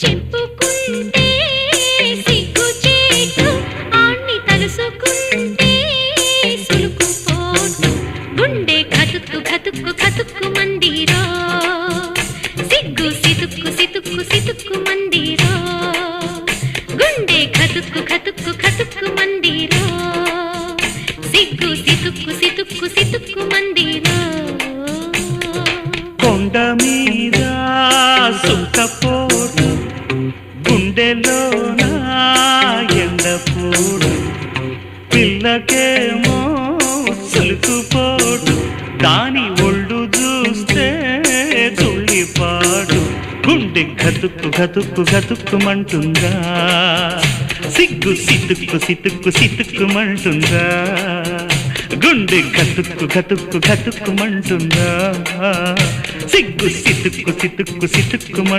చెప్పుకుంటే సిగ్గు చేటు ఆణ్ణి తలుసుకుంటే సులుకు పోటు గుండె కతుక్కు కతుక్కు కతుక్కు మందిరో సిగ్గు సితుక్కు సితుక్కు సితుక్కు మందిరో గుండె కతుక్కు కతుక్కు కతుక్కు మందిరో సిగ్గు సితుక్కు సితుక్కు సితుక్కు మందిరో కొండ మీద సుఖపోటు గుండెలోన ఎండపోటు పిల్లకేమో సులుకుపోటు దాని ఒళ్ళు చూస్తే తుళ్ళిపాడు గుండె గతుక్కు గతుక్కు గతుక్కుమంటుందా సిగ్గు సితుక్కు సితుక్కు సితుక్కుమంటుందా గుండె గతుక్కు గతుక్కు గతుక్కుమంటుందా సిగ్గు సితుక్కు సితుక్కు సితుక్కుమంటుందా